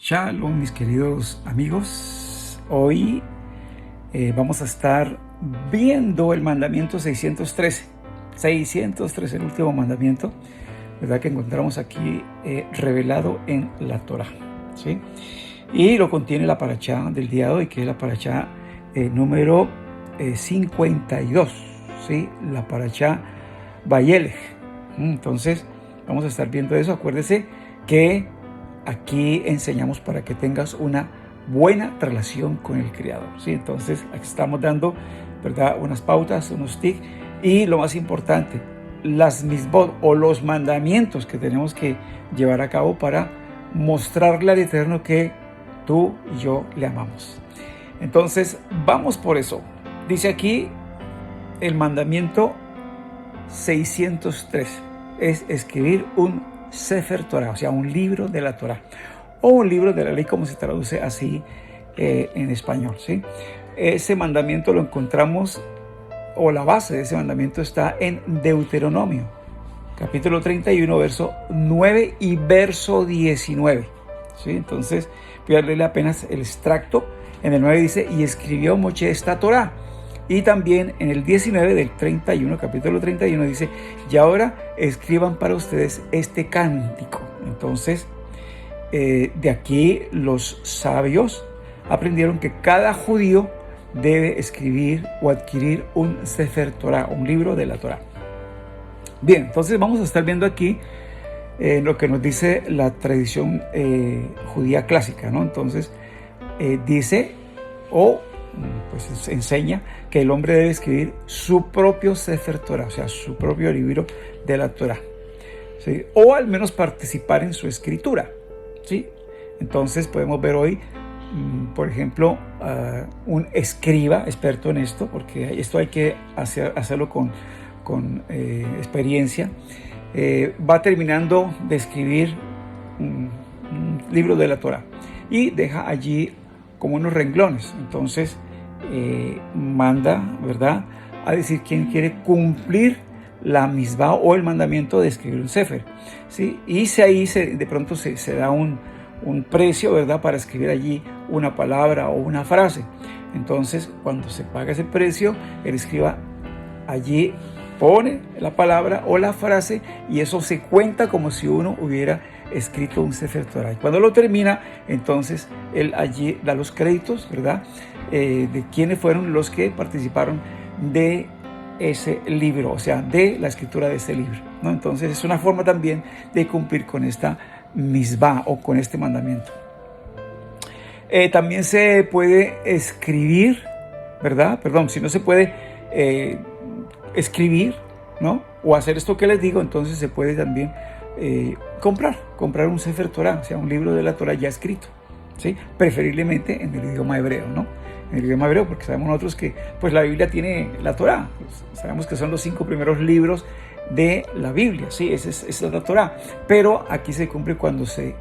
Shalom, mis queridos amigos. Hoy vamos a estar viendo el mandamiento 613. 613, el último mandamiento, ¿verdad? Que encontramos aquí revelado en la Torah, ¿sí? Y lo contiene la parashá del día de hoy, que es la parashá número 52, ¿sí? La parashá Vayelech. Entonces, vamos a estar viendo eso. Acuérdese que aquí enseñamos para que tengas una buena relación con el Creador, ¿sí? Entonces, aquí estamos dando, ¿verdad?, unas pautas, unos tips, y lo más importante, las misbot o los mandamientos que tenemos que llevar a cabo para mostrarle al Eterno que tú y yo le amamos. Entonces, vamos por eso. Dice aquí el mandamiento 603, es escribir un Sefer Torah, o sea, un libro de la Torah, o un libro de la ley, como se traduce así en español, ¿sí? Ese mandamiento lo encontramos, o la base de ese mandamiento está en Deuteronomio, capítulo 31, verso 9 y verso 19, ¿sí? Entonces, voy a leerle apenas el extracto. En el 9 dice, y escribió Moshe esta Torah. Y también en el 19 del 31, capítulo 31, dice, y ahora escriban para ustedes este cántico. Entonces, de aquí los sabios aprendieron que cada judío debe escribir o adquirir un Sefer Torah, un libro de la Torah. Bien, entonces vamos a estar viendo aquí lo que nos dice la tradición judía clásica, ¿no? Entonces, dice, pues enseña que el hombre debe escribir su propio Sefer Torah, o sea, su propio libro de la Torah, ¿sí? O al menos participar en su escritura, ¿sí? Entonces podemos ver hoy, por ejemplo, un escriba experto en esto, porque esto hay que hacerlo con experiencia. Va terminando de escribir un libro de la Torah y deja allí como unos renglones. Entonces manda, ¿verdad?, a decir quién quiere cumplir la misbah o el mandamiento de escribir un sefer, ¿sí? Y ahí de pronto se da un precio, ¿verdad?, para escribir allí una palabra o una frase. Entonces, cuando se paga ese precio, el escriba allí pone la palabra o la frase, y eso se cuenta como si uno hubiera escrito un Sefer Torah. Y cuando lo termina, entonces él allí da los créditos, ¿verdad?, de quiénes fueron los que participaron de ese libro, o sea, de la escritura de ese libro, ¿no? Entonces es una forma también de cumplir con esta misbah o con este mandamiento. También se puede escribir, ¿verdad? Perdón, si no se puede escribir, ¿no?, o hacer esto que les digo, entonces se puede también comprar un Sefer Torah, o sea, un libro de la Torah ya escrito, ¿sí? Preferiblemente en el idioma hebreo, ¿no? En el idioma hebreo, porque sabemos nosotros que pues la Biblia tiene la Torah, pues, sabemos que son los 5 primeros libros de la Biblia, ¿sí? Esa es la Torah, pero aquí se cumple cuando se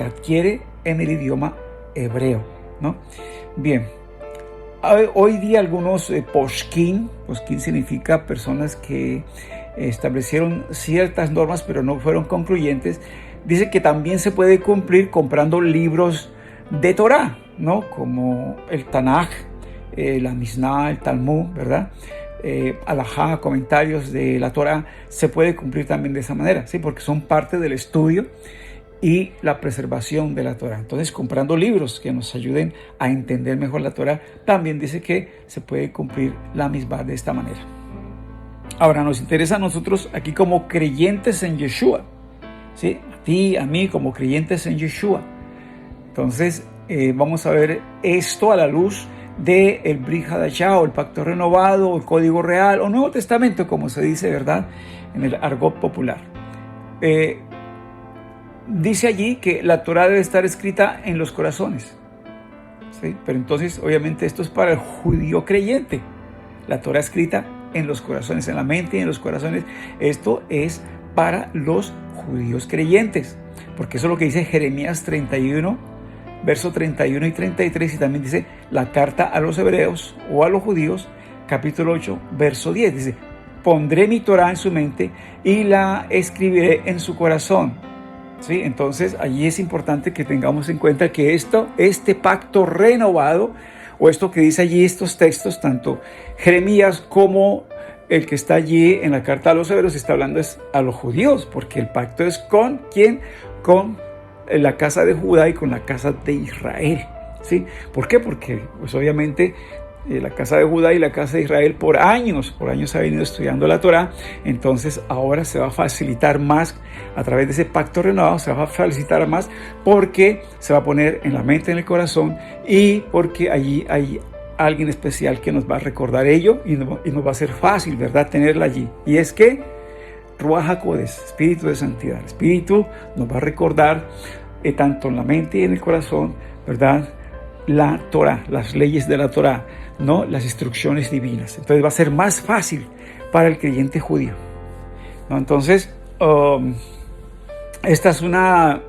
adquiere en el idioma hebreo, ¿no? Bien, hoy día algunos poskim significa personas que establecieron ciertas normas pero no fueron concluyentes, dice que también se puede cumplir comprando libros de Torah, ¿no?, como el Tanaj, la Mishnah, el Talmud, ¿verdad?, Alajá, comentarios de la Torah. Se puede cumplir también de esa manera, ¿sí?, porque son parte del estudio y la preservación de la Torah. Entonces, comprando libros que nos ayuden a entender mejor la Torah, también dice que se puede cumplir la misbah de esta manera. Ahora, nos interesa a nosotros aquí como creyentes en Yeshua, ¿sí?, a ti, a mí, como creyentes en Yeshua. Entonces, vamos a ver esto a la luz del Brit Hadashah, o el Pacto Renovado, o el Código Real, o Nuevo Testamento, como se dice, ¿verdad?, en el argot popular. Dice allí que la Torah debe estar escrita en los corazones, ¿sí? Pero entonces, obviamente, esto es para el judío creyente. La Torah escrita en los corazones, en la mente y en los corazones. Esto es para los judíos creyentes, porque eso es lo que dice Jeremías 31, verso 31 y 33, y también dice la carta a los hebreos o a los judíos, capítulo 8, verso 10. Dice, pondré mi Torah en su mente y la escribiré en su corazón. ¿sí? Entonces allí es importante que tengamos en cuenta que este pacto renovado, o esto que dice allí estos textos, tanto Jeremías como el que está allí en la carta a los hebreos, está hablando es a los judíos, porque el pacto es ¿con quién? Con la casa de Judá y con la casa de Israel, ¿sí? ¿Por qué? Porque pues obviamente la casa de Judá y la casa de Israel por años ha venido estudiando la Torá. Entonces ahora se va a facilitar más a través de ese pacto renovado, se va a facilitar más porque se va a poner en la mente, en el corazón, y porque allí hay alguien especial que nos va a recordar ello y nos va a ser fácil, ¿verdad?, tenerla allí. Y es que Ruach HaKodesh, Espíritu de Santidad, el Espíritu nos va a recordar tanto en la mente y en el corazón, ¿verdad?, la Torá, las leyes de la Torá, ¿no?, las instrucciones divinas. Entonces va a ser más fácil para el creyente judío, ¿no? Entonces, esta es una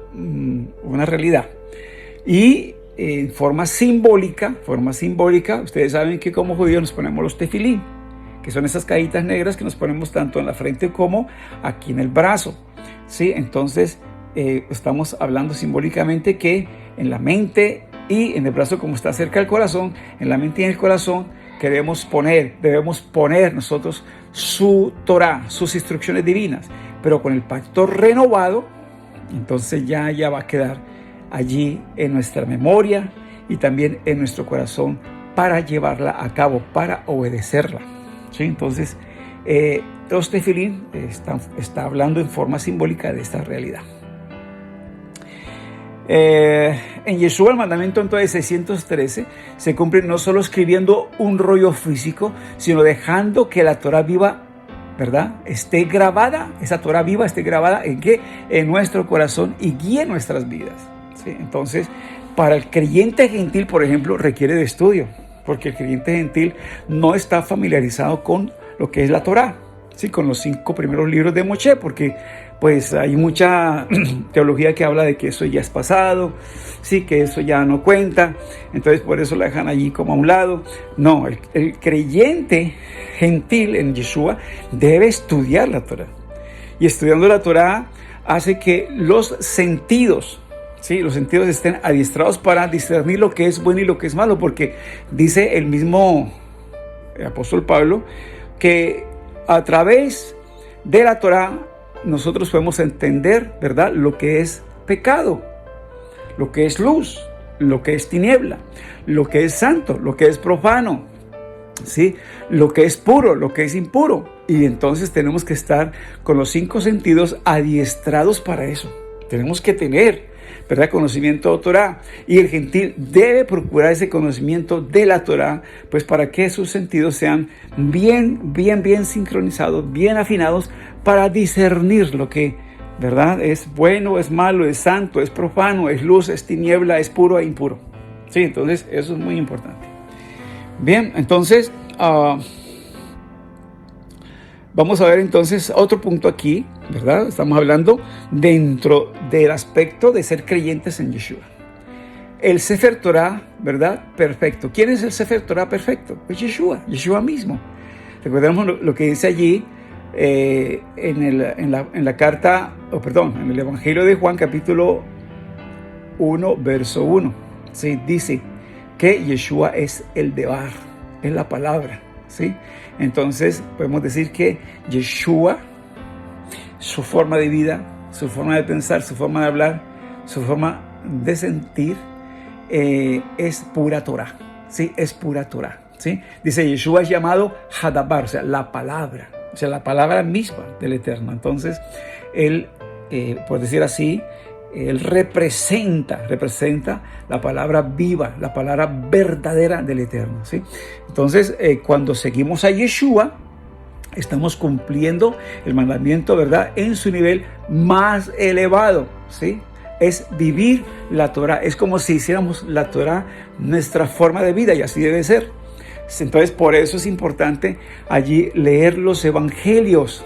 realidad. Y en forma simbólica, ustedes saben que como judíos nos ponemos los tefilín, que son esas cajitas negras que nos ponemos tanto en la frente como aquí en el brazo, ¿sí? Entonces, estamos hablando simbólicamente que en la mente y en el brazo, como está cerca del corazón, en la mente y en el corazón, debemos poner nosotros su Torá, sus instrucciones divinas, pero con el pacto renovado, entonces ya va a quedar allí en nuestra memoria y también en nuestro corazón para llevarla a cabo, para obedecerla, ¿sí? Entonces, los tefilín está hablando en forma simbólica de esta realidad. En Yeshua el mandamiento entonces 613 se cumple no solo escribiendo un rollo físico, sino dejando que la Torah viva, ¿verdad?, esté grabada, esa Torah viva esté grabada ¿en qué? En nuestro corazón y guíe nuestras vidas, ¿sí? Entonces, para el creyente gentil, por ejemplo, requiere de estudio, porque el creyente gentil no está familiarizado con lo que es la Torah, ¿sí?, con los 5 primeros libros de Moshe, porque pues hay mucha teología que habla de que eso ya es pasado, sí, que eso ya no cuenta, entonces por eso la dejan allí como a un lado. No, el creyente gentil en Yeshua debe estudiar la Torah, y estudiando la Torah hace que los sentidos, ¿sí?, los sentidos estén adiestrados para discernir lo que es bueno y lo que es malo, porque dice el mismo apóstol Pablo que a través de la Torah nosotros podemos entender, ¿verdad?, lo que es pecado, lo que es luz, lo que es tiniebla, lo que es santo, lo que es profano, ¿sí?, lo que es puro, lo que es impuro. Y entonces tenemos que estar con los 5 sentidos adiestrados para eso. Tenemos que tener, ¿verdad?, conocimiento de Torah, y el gentil debe procurar ese conocimiento de la Torah, pues para que sus sentidos sean bien sincronizados, bien afinados, para discernir lo que, ¿verdad?, es bueno, es malo, es santo, es profano, es luz, es tiniebla, es puro e impuro. Sí, entonces eso es muy importante. Bien, entonces vamos a ver entonces otro punto aquí, ¿verdad? Estamos hablando dentro del aspecto de ser creyentes en Yeshua. El Sefer Torah, ¿verdad?, perfecto. ¿Quién es el Sefer Torah perfecto? Pues Yeshua mismo. Recordemos lo que dice allí en la carta, en el Evangelio de Juan, capítulo 1, verso 1. ¿Sí? Dice que Yeshua es el Devar, es la palabra, ¿sí? Entonces podemos decir que Yeshua, su forma de vida, su forma de pensar, su forma de hablar, su forma de sentir, es pura Torah, ¿sí? Es pura Torah, ¿sí? Dice, Yeshua es llamado Hadabar, o sea, la palabra misma del Eterno. Entonces, él, por decir así, él representa la palabra viva, la palabra verdadera del Eterno, ¿sí? Entonces, cuando seguimos a Yeshua, estamos cumpliendo el mandamiento, ¿verdad?, en su nivel más elevado, ¿sí? Es vivir la Torah. Es como si hiciéramos la Torah nuestra forma de vida, y así debe ser. Entonces, por eso es importante allí leer los evangelios,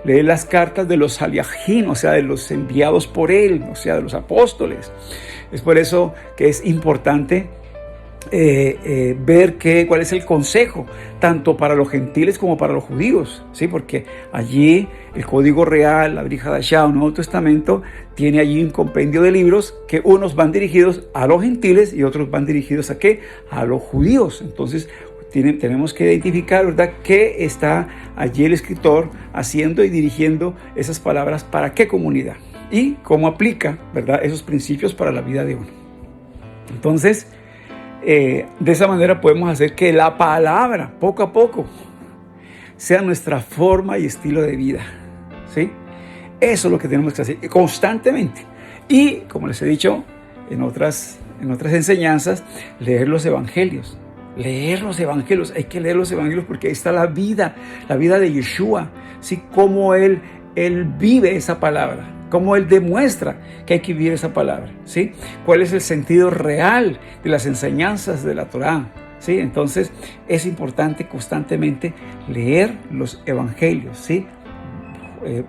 leer las cartas de los Shaliachim, o sea, de los enviados por él, o sea, de los apóstoles. Es por eso que es importante ver cuál es el consejo, tanto para los gentiles como para los judíos, ¿sí? Porque allí el Código Real, la Brit Hadashah, el Nuevo Testamento, tiene allí un compendio de libros que unos van dirigidos a los gentiles y otros van dirigidos ¿a qué? A los judíos. Entonces tenemos que identificar, ¿verdad?, qué está allí el escritor haciendo y dirigiendo esas palabras para qué comunidad y cómo aplica, ¿verdad?, esos principios para la vida de uno. Entonces, de esa manera podemos hacer que la palabra, poco a poco, sea nuestra forma y estilo de vida, ¿sí? Eso es lo que tenemos que hacer constantemente. Y, como les he dicho en otras enseñanzas, leer los evangelios. Leer los evangelios, hay que leer los evangelios porque ahí está la vida de Yeshua, ¿sí? Cómo él vive esa palabra, cómo él demuestra que hay que vivir esa palabra, ¿sí? Cuál es el sentido real de las enseñanzas de la Torá, ¿sí? Entonces es importante constantemente leer los evangelios, ¿sí?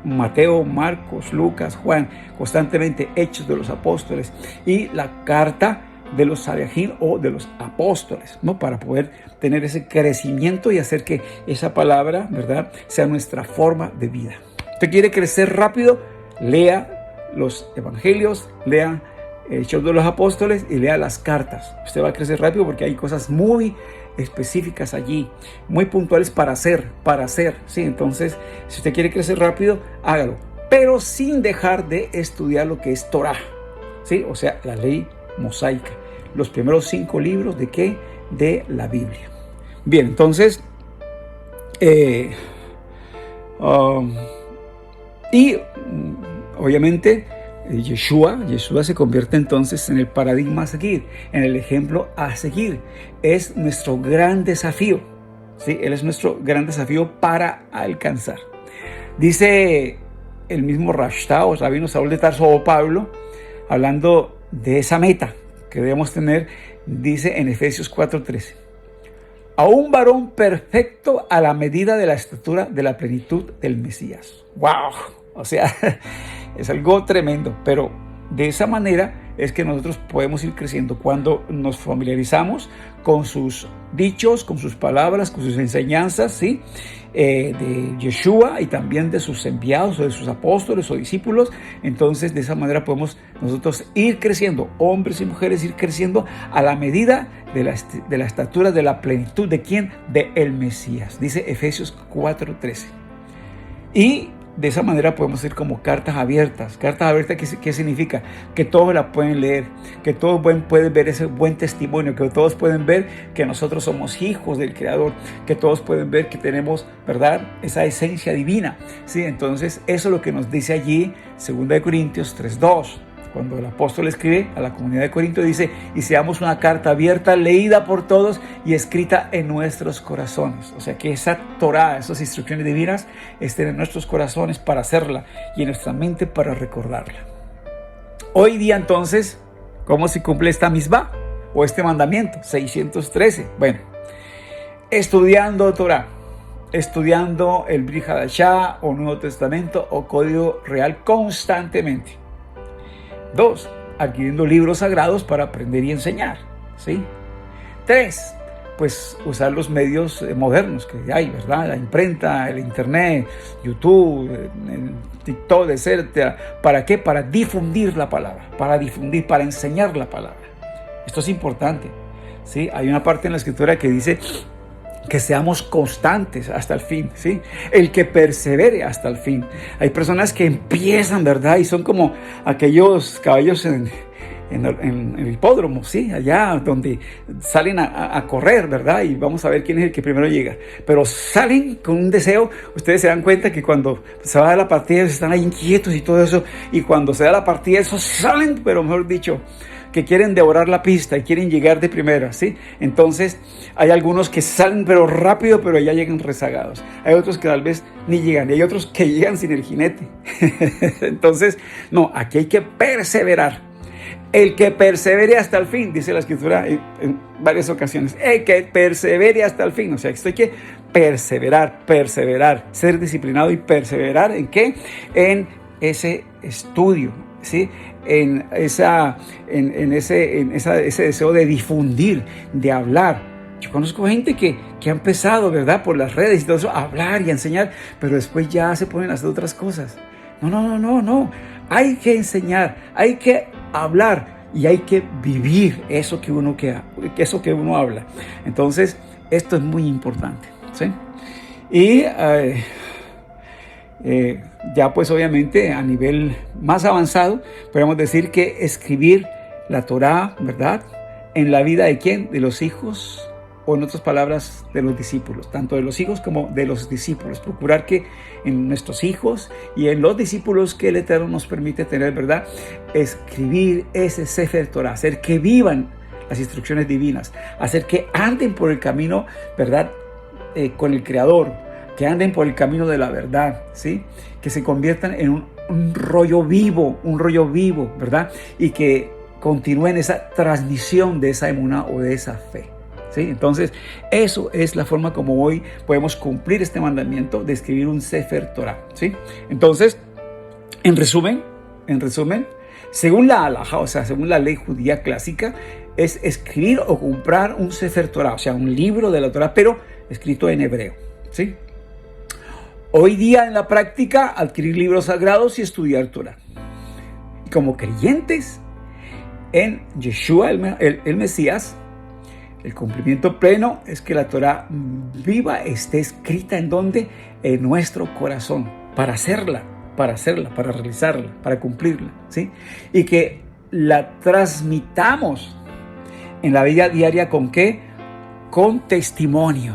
Mateo, Marcos, Lucas, Juan, constantemente Hechos de los Apóstoles y la carta de los Saliahim o de los apóstoles, ¿no? Para poder tener ese crecimiento y hacer que esa palabra, ¿verdad?, sea nuestra forma de vida. ¿Usted quiere crecer rápido? Lea los evangelios, lea Hechos de los Apóstoles y lea las cartas. Usted va a crecer rápido porque hay cosas muy específicas allí, muy puntuales para hacer, ¿sí? Entonces, si usted quiere crecer rápido, hágalo, pero sin dejar de estudiar lo que es Torah, ¿sí? O sea, la ley mosaica, los primeros 5 libros de ¿qué? De la Biblia. Bien, entonces, obviamente, Yeshua se convierte entonces en el paradigma a seguir, en el ejemplo a seguir. Es nuestro gran desafío, ¿sí? Él es nuestro gran desafío para alcanzar. Dice el mismo Rashtá o Rabino Saúl de Tarso o Pablo, hablando de esa meta que debemos tener, dice en Efesios 4:13: a un varón perfecto a la medida de la estatura de la plenitud del Mesías. ¡Wow! O sea, es algo tremendo, pero de esa manera es que nosotros podemos ir creciendo cuando nos familiarizamos con sus dichos, con sus palabras, con sus enseñanzas, ¿sí? De Yeshua y también de sus enviados o de sus apóstoles o discípulos. Entonces, de esa manera podemos nosotros ir creciendo, hombres y mujeres, ir creciendo a la medida de la estatura de la plenitud de ¿quién? De el Mesías, dice Efesios 4:13. Y de esa manera podemos ir como cartas abiertas. Cartas abiertas, ¿qué significa? Que todos la pueden leer, que todos pueden ver ese buen testimonio, que todos pueden ver que nosotros somos hijos del Creador, que todos pueden ver que tenemos, ¿verdad?, esa esencia divina, ¿sí? Entonces, eso es lo que nos dice allí 2 Corintios 3:2. Cuando el apóstol escribe a la comunidad de Corinto, dice: y seamos una carta abierta, leída por todos y escrita en nuestros corazones. O sea que esa Torá, esas instrucciones divinas, estén en nuestros corazones para hacerla y en nuestra mente para recordarla. Hoy día entonces, ¿cómo se cumple esta misbah o este mandamiento? 613. Bueno, estudiando Torá, estudiando el Brit Hadashah o Nuevo Testamento o Código Real constantemente. 2, adquiriendo libros sagrados para aprender y enseñar, ¿sí? 3, pues usar los medios modernos que hay, ¿verdad? La imprenta, el internet, YouTube, el TikTok, etcétera. ¿Para qué? Para difundir la palabra, para enseñar la palabra. Esto es importante, ¿sí? Hay una parte en la Escritura que dice que seamos constantes hasta el fin, ¿sí? El que persevere hasta el fin. Hay personas que empiezan, ¿verdad? Y son como aquellos caballos en el hipódromo, ¿sí? Allá donde salen a correr, ¿verdad? Y vamos a ver quién es el que primero llega. Pero salen con un deseo. Ustedes se dan cuenta que cuando se va a la partida están ahí inquietos y todo eso. Y cuando se da la partida, esos salen, pero mejor dicho, que quieren devorar la pista y quieren llegar de primera, ¿sí? Entonces, hay algunos que salen pero rápido, pero ya llegan rezagados. Hay otros que tal vez ni llegan, y hay otros que llegan sin el jinete. Entonces, no, aquí hay que perseverar. El que persevere hasta el fin, dice la Escritura en varias ocasiones. El que persevere hasta el fin. O sea, esto hay que perseverar, ser disciplinado y perseverar. ¿En qué? En ese estudio, ¿sí? En ese deseo de difundir, de hablar. Yo conozco gente que ha empezado, ¿verdad? Por las redes y todo eso, a hablar y a enseñar, pero después ya se ponen a hacer otras cosas. No. Hay que enseñar, hay que hablar y hay que vivir eso que uno habla. Entonces, esto es muy importante, ¿sí? Y ya pues obviamente a nivel más avanzado, podemos decir que escribir la Torá, ¿verdad? En la vida de ¿quién? De los hijos, o en otras palabras, de los discípulos, tanto de los hijos como de los discípulos. Procurar que en nuestros hijos y en los discípulos que el Eterno nos permite tener, ¿verdad? Escribir ese Sefer Torah, hacer que vivan las instrucciones divinas, hacer que anden por el camino, ¿verdad? Con el Creador, que anden por el camino de la verdad, ¿sí? Que se conviertan en un rollo vivo, ¿verdad? Y que continúen esa transmisión de esa emuná o de esa fe. ¿Sí? Entonces, eso es la forma como hoy podemos cumplir este mandamiento de escribir un Sefer Torah, ¿sí? Entonces, en resumen, según la halajá, o sea, según la ley judía clásica, es escribir o comprar un Sefer Torah, o sea, un libro de la Torah, pero escrito en hebreo, ¿sí? Hoy día en la práctica, adquirir libros sagrados y estudiar Torah. Y como creyentes en Yeshua, el Mesías, el cumplimiento pleno es que la Torah viva esté escrita en donde, en nuestro corazón, para hacerla, para realizarla, para cumplirla, ¿sí? Y que la transmitamos en la vida diaria ¿con qué? Con testimonio,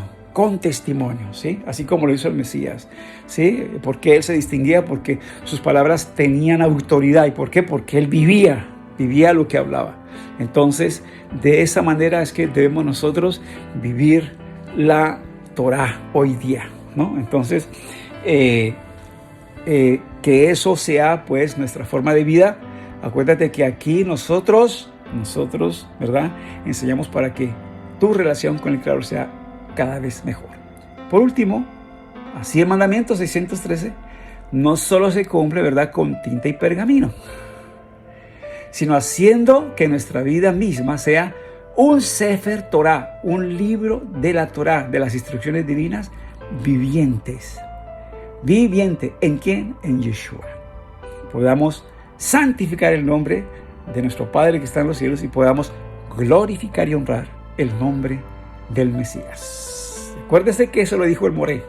¿sí? Así como lo hizo el Mesías, ¿sí? Porque él se distinguía, porque sus palabras tenían autoridad. ¿Y por qué? Porque él vivía lo que hablaba. Entonces, de esa manera es que debemos nosotros vivir la Torah hoy día, ¿no? Entonces, que eso sea pues nuestra forma de vida. Acuérdate que aquí nosotros, ¿verdad? Enseñamos para que tu relación con el Creador sea cada vez mejor. Por último, así el mandamiento 613 no solo se cumple, ¿verdad?, con tinta y pergamino, sino haciendo que nuestra vida misma sea un Sefer Torah, un libro de la Torah, de las instrucciones divinas, vivientes. ¿En quién? En Yeshua. Podamos santificar el nombre de nuestro Padre que está en los cielos y podamos glorificar y honrar el nombre del Mesías. Acuérdese que eso lo dijo el Moré.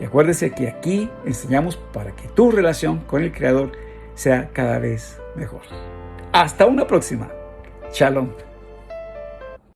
Y acuérdese que aquí enseñamos para que tu relación con el Creador sea cada vez mejor. Hasta una próxima. Shalom.